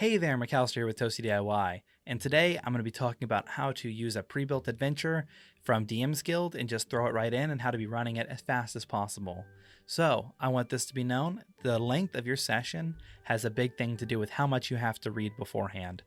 Hey there, McAllister here with Toasty DIY, and today I'm going to be talking about how to use a pre-built adventure from DM's Guild and just throw it right in and how to be running it as fast as possible. So, I want this to be known, the length of your session has a big thing to do with how much you have to read beforehand.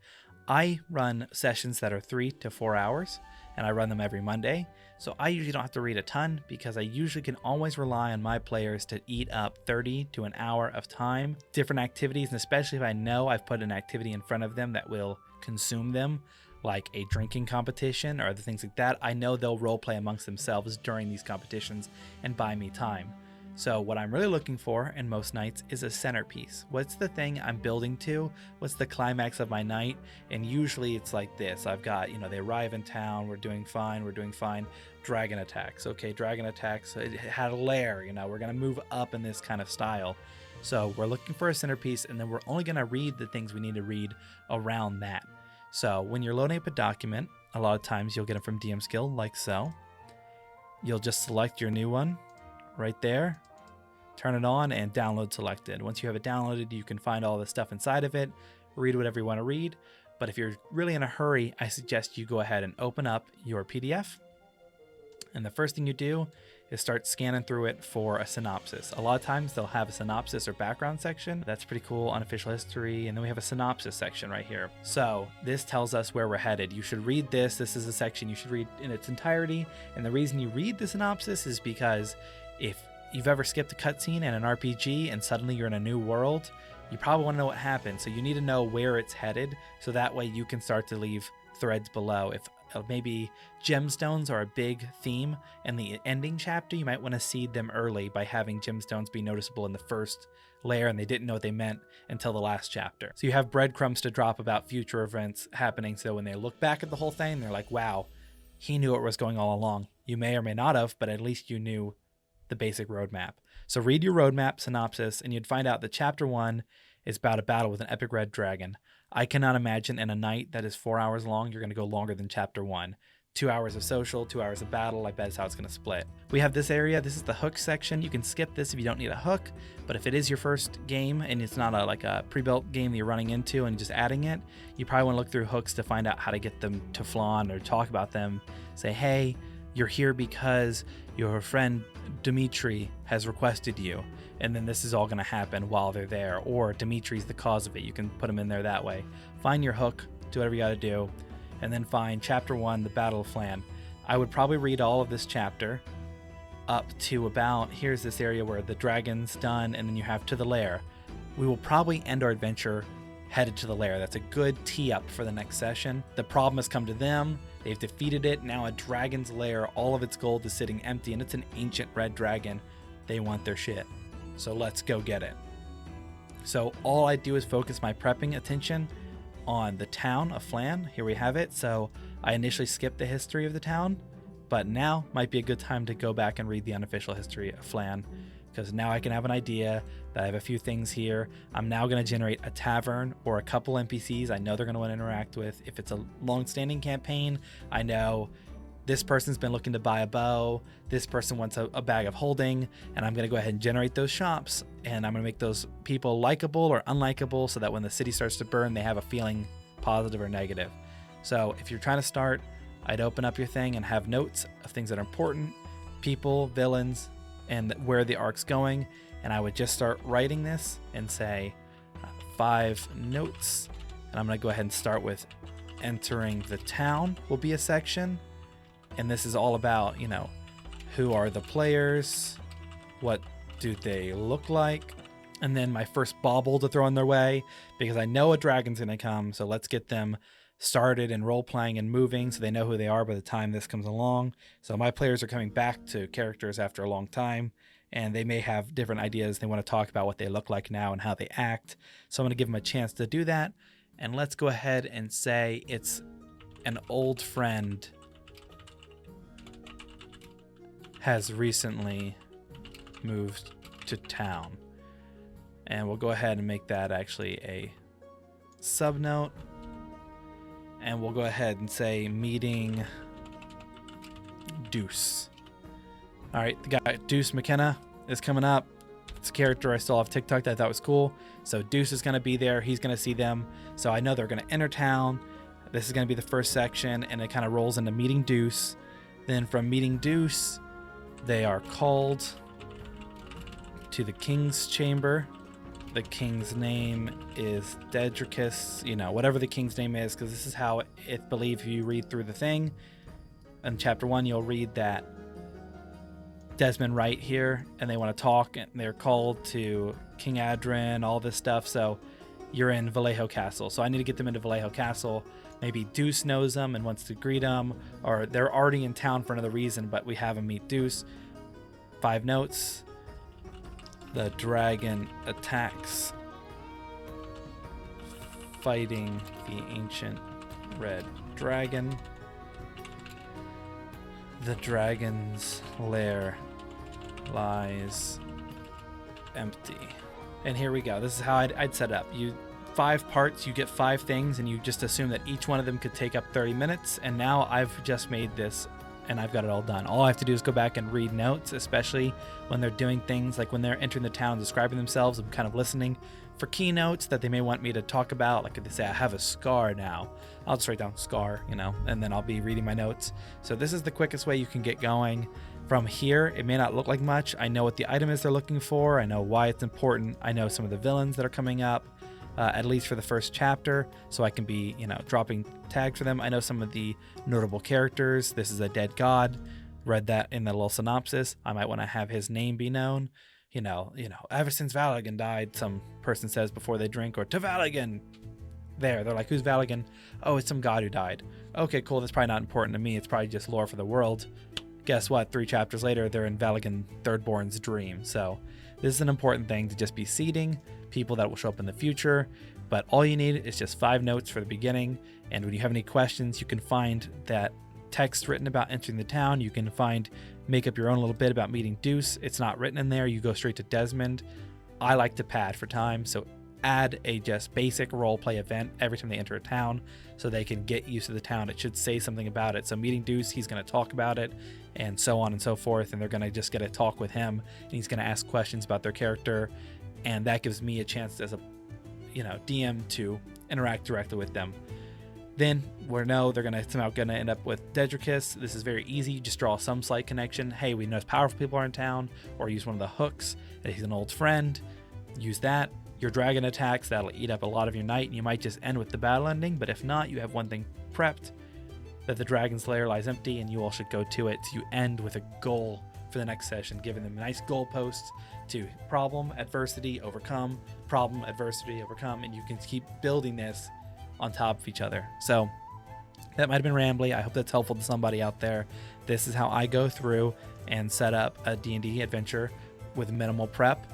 I run sessions that are 3 to 4 hours, and I run them every Monday, so I usually don't have to read a ton because I usually can always rely on my players to eat up 30 to an hour of time, different activities, and especially if I know I've put an activity in front of them that will consume them, like a drinking competition or other things like that. I know they'll roleplay amongst themselves during these competitions and buy me time. So what I'm really looking for in most nights is a centerpiece. What's the thing I'm building to? What's the climax of my night? And usually it's like this. I've got, they arrive in town, we're doing fine. Dragon attacks. Okay, dragon attacks. It had a lair, we're gonna move up in this kind of style. So we're looking for a centerpiece, and then we're only gonna read the things we need to read around that. So when you're loading up a document, a lot of times you'll get it from DM's Guild like so. You'll just select your new one right there, turn it on, and download selected. Once you have it downloaded, you can find all the stuff inside of it, read whatever you want to read. But if you're really in a hurry, I suggest you go ahead and open up your PDF. And the first thing you do is start scanning through it for a synopsis. A lot of times they'll have a synopsis or background section. That's pretty cool, unofficial history. And then we have a synopsis section right here. So this tells us where we're headed. You should read this. This is a section you should read in its entirety. And the reason you read the synopsis is because if you've ever skipped a cutscene in an RPG and suddenly you're in a new world, you probably want to know what happened. So you need to know where it's headed, so that way you can start to leave threads below. If maybe gemstones are a big theme in the ending chapter, you might want to seed them early by having gemstones be noticeable in the first layer, and they didn't know what they meant until the last chapter. So you have breadcrumbs to drop about future events happening, so when they look back at the whole thing, they're like, wow, he knew what was going all along. You may or may not have, but at least you knew the basic roadmap. So read your roadmap synopsis, and you'd find out that chapter 1 is about a battle with an epic red dragon. I cannot imagine in a night that is 4 hours long, you're going to go longer than chapter 1. 2 hours of social, 2 hours of battle, I bet is how it's going to split. We have this area, this is the hook section. You can skip this if you don't need a hook, but if it is your first game and it's not like a pre-built game that you're running into and just adding it, you probably want to look through hooks to find out how to get them to flawn or talk about them. Say, hey, you're here because your friend Dimitri has requested you, and then this is all going to happen while they're there, or Dimitri's the cause of it. You can put them in there that way. Find your hook, do whatever you got to do, and then find chapter 1, the Battle of Flan. I would probably read all of this chapter up to about, here's this area where the dragon's done, and then you have to the lair. We will probably end our adventure headed to the lair. That's a good tee up for the next session. The problem has come to them. They've defeated it. Now a dragon's lair, all of its gold is sitting empty, and it's an ancient red dragon. They want their shit. So let's go get it. So all I do is focus my prepping attention on the town of Flan. Here we have it. So I initially skipped the history of the town, but now might be a good time to go back and read the unofficial history of Flan, because now I can have an idea that I have a few things here. I'm now going to generate a tavern or a couple NPCs I know they're going to want to interact with. If it's a long-standing campaign, I know this person's been looking to buy a bow, this person wants a bag of holding, and I'm going to go ahead and generate those shops, and I'm going to make those people likable or unlikable so that when the city starts to burn, they have a feeling positive or negative. So if you're trying to start, I'd open up your thing and have notes of things that are important, people, villains, and where the arc's going, and I would just start writing this and say 5 notes, and I'm going to go ahead and start with entering the town will be a section, and this is all about, who are the players, what do they look like, and then my first bauble to throw in their way, because I know a dragon's going to come, so let's get them started and role-playing and moving so they know who they are by the time this comes along. So my players are coming back to characters after a long time, and they may have different ideas. They want to talk about what they look like now and how they act. So I'm going to give them a chance to do that. And let's go ahead and say it's an old friend has recently moved to town. And we'll go ahead and make that actually a subnote. And we'll go ahead and say meeting Deuce. All right, the guy Deuce McKenna is coming up It's a character I saw off TikTok that I thought was cool. So Deuce is going to be there. He's going to see them. So I know they're going to enter town. This is going to be the first section, and it kind of rolls into meeting Deuce. Then from meeting Deuce, they are called to the king's chamber. The king's name is Dedricus, whatever the king's name is, because this is how it's believed if you read through the thing. In chapter 1, you'll read that Desmond Wright here, and they want to talk, and they're called to King Adrin, all this stuff. So you're in Vallejo Castle. So I need to get them into Vallejo Castle. Maybe Deuce knows them and wants to greet them, or they're already in town for another reason, but we have them meet Deuce. 5 notes. The dragon attacks, fighting the ancient red dragon. The dragon's lair lies empty. And here we go. This is how I'd set up. 5 parts, you get 5 things, and you just assume that each one of them could take up 30 minutes. And now I've just made this, and I've got it all done. All I have to do is go back and read notes, especially when they're doing things like when they're entering the town, describing themselves. I'm kind of listening for keynotes that they may want me to talk about. Like if they say, I have a scar now, I'll just write down scar, and then I'll be reading my notes. So this is the quickest way you can get going. From here, it may not look like much. I know what the item is they're looking for. I know why it's important. I know some of the villains that are coming up. At least for the first chapter, so I can be, dropping tags for them. I know some of the notable characters. This is a dead god. Read that in the little synopsis. I might want to have his name be known. Ever since Valigan died, some person says before they drink, or to Valigan. They're like, who's Valigan? Oh, it's some god who died. Okay, cool. That's probably not important to me. It's probably just lore for the world. Guess what? 3 chapters later, they're in Valigan Thirdborn's dream. So this is an important thing to just be seeding people that will show up in the future. But all you need is just 5 notes for the beginning. And when you have any questions, you can find that text written about entering the town. You can make up your own little bit about meeting Deuce. It's not written in there. You go straight to Desmond. I like to pad for time, so add a just basic role play event every time they enter a town so they can get used to the town. It should say something about it. So meeting Deuce, he's going to talk about it, and so on and so forth, and they're going to just get a talk with him, and he's going to ask questions about their character, and that gives me a chance as a DM to interact directly with them. Then they're somehow going to end up with Dedricus. This is very easy. You just draw some slight connection. Hey, we know powerful people are in town, or use one of the hooks that he's an old friend. Use that. Your dragon attacks, that'll eat up a lot of your night, and you might just end with the battle ending, but if not, you have one thing prepped, that the dragon's lair lies empty, and you all should go to it. So you end with a goal for the next session, giving them nice goalposts to problem, adversity, overcome, problem, adversity, overcome, and you can keep building this on top of each other. So that might have been rambly. I hope that's helpful to somebody out there. This is how I go through and set up a D&D adventure with minimal prep.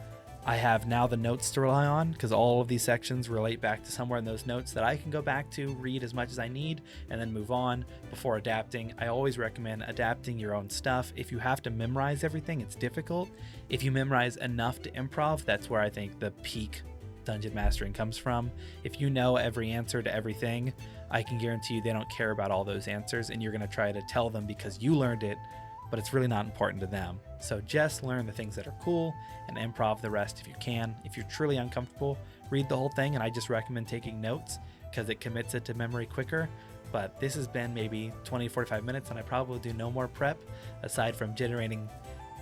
I have now the notes to rely on because all of these sections relate back to somewhere in those notes that I can go back to, read as much as I need, and then move on before adapting. I always recommend adapting your own stuff. If you have to memorize everything, it's difficult. If you memorize enough to improv, that's where I think the peak dungeon mastering comes from. If you know every answer to everything, I can guarantee you they don't care about all those answers, and you're going to try to tell them because you learned it, but it's really not important to them. So just learn the things that are cool and improv the rest if you can. If you're truly uncomfortable, read the whole thing, and I just recommend taking notes because it commits it to memory quicker. But this has been maybe 20-45 minutes, and I probably do no more prep aside from generating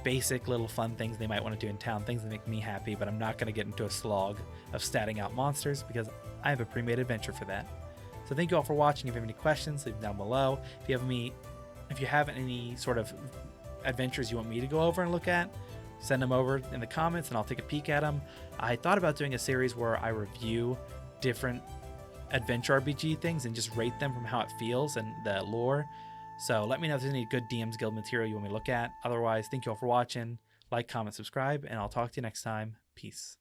basic little fun things they might want to do in town, things that make me happy, but I'm not going to get into a slog of statting out monsters because I have a Premade Adventure for that. So thank you all for watching. If you have any questions, leave them down below. If you have any sort of adventures you want me to go over and look at, send them over in the comments and I'll take a peek at them. I thought about doing a series where I review different adventure RPG things and just rate them from how it feels and the lore. So let me know if there's any good DM's Guild material you want me to look at. Otherwise, thank you all for watching. Like, comment, subscribe, and I'll talk to you next time. Peace.